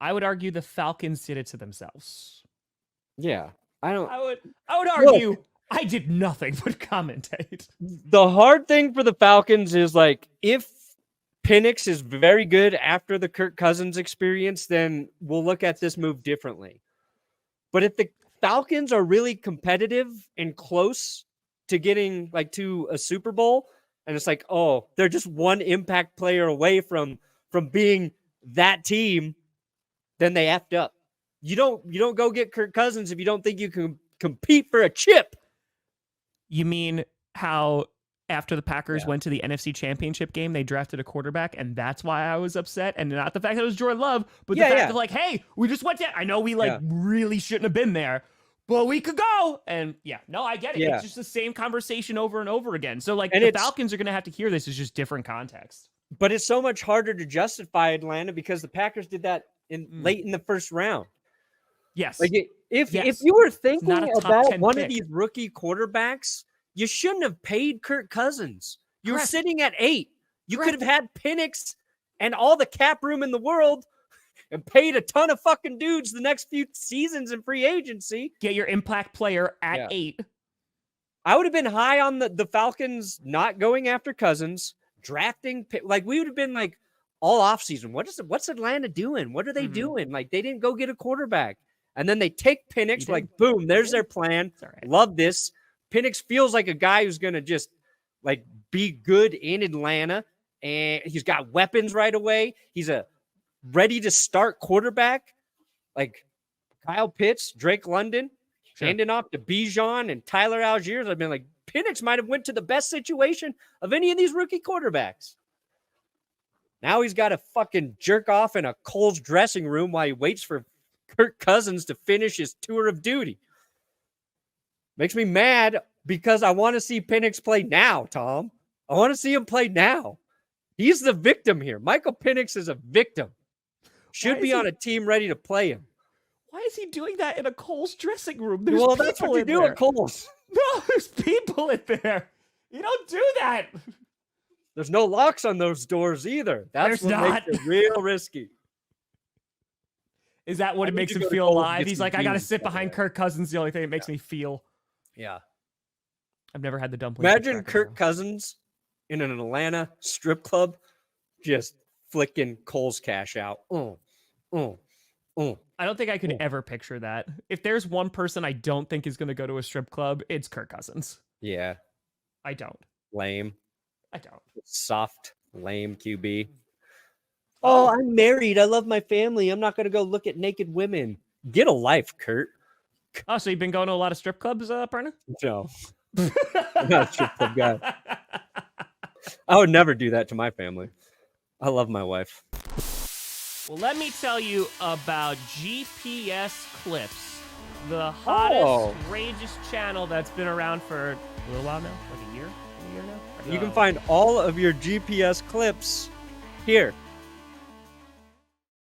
I would argue the Falcons did it to themselves. Yeah. I would argue I did nothing but commentate. The hard thing for the Falcons is like if Penix is very good after the Kirk Cousins experience, then we'll look at this move differently. But if the Falcons are really competitive and close to getting like to a Super Bowl, and it's like, oh, they're just one impact player away from being that team, then they effed up. You don't go get Kirk Cousins if you don't think you can compete for a chip. You mean how after the Packers went to the NFC Championship game, they drafted a quarterback, and that's why I was upset, and not the fact that it was Jordan Love, but the fact of like, hey, we just went to, I know we really shouldn't have been there, but we could go. And I get it. It's just the same conversation over and over again. So like the Falcons are going to have to hear this as just different context. But it's so much harder to justify Atlanta because the Packers did that late in the first round. Yes. Like if you were thinking about one of these rookie quarterbacks, you shouldn't have paid Kirk Cousins. You were sitting at 8. You could have had Penix and all the cap room in the world and paid a ton of fucking dudes the next few seasons in free agency. Get your impact player at 8. I would have been high on the Falcons not going after Cousins, drafting. Like we would have been like all offseason. What's Atlanta doing? What are they doing? Like they didn't go get a quarterback. And then they take Penix, like, boom, there's their plan. Right. Love this. Penix feels like a guy who's going to just, like, be good in Atlanta. And he's got weapons right away. He's a ready-to-start quarterback. Like, Kyle Pitts, Drake London, handing off to Bijan and Tyler Algiers. I've been like, Penix might have went to the best situation of any of these rookie quarterbacks. Now he's got to fucking jerk off in a Cole's dressing room while he waits for Kirk Cousins to finish his tour of duty. Makes me mad because I want to see Penix play now, Tom. I want to see him play now. He's the victim here. Michael Penix is a victim. Should be on a team ready to play him. Why is he doing that in a Cole's dressing room? That's what you do at Cole's. No, there's people in there. You don't do that. There's no locks on those doors either. That's what makes it real risky. Is that what it makes him feel alive? He's like, I got to sit behind Kirk Cousins. The only thing it makes me feel. Yeah. I've never had the dumpling. Imagine Kirk Cousins in an Atlanta strip club just flicking Cole's cash out. I don't think I could ever picture that. If there's one person I don't think is going to go to a strip club, it's Kirk Cousins. Yeah. I don't. Lame. I don't. Soft, lame QB. Oh, I'm married. I love my family. I'm not going to go look at naked women. Get a life, Kurt. Oh, so you've been going to a lot of strip clubs, Perna? No. I'm not a strip club guy. I would never do that to my family. I love my wife. Well, let me tell you about GPS Clips, the hottest, outrageous channel that's been around for a little while now, like a year now. You can find all of your GPS clips here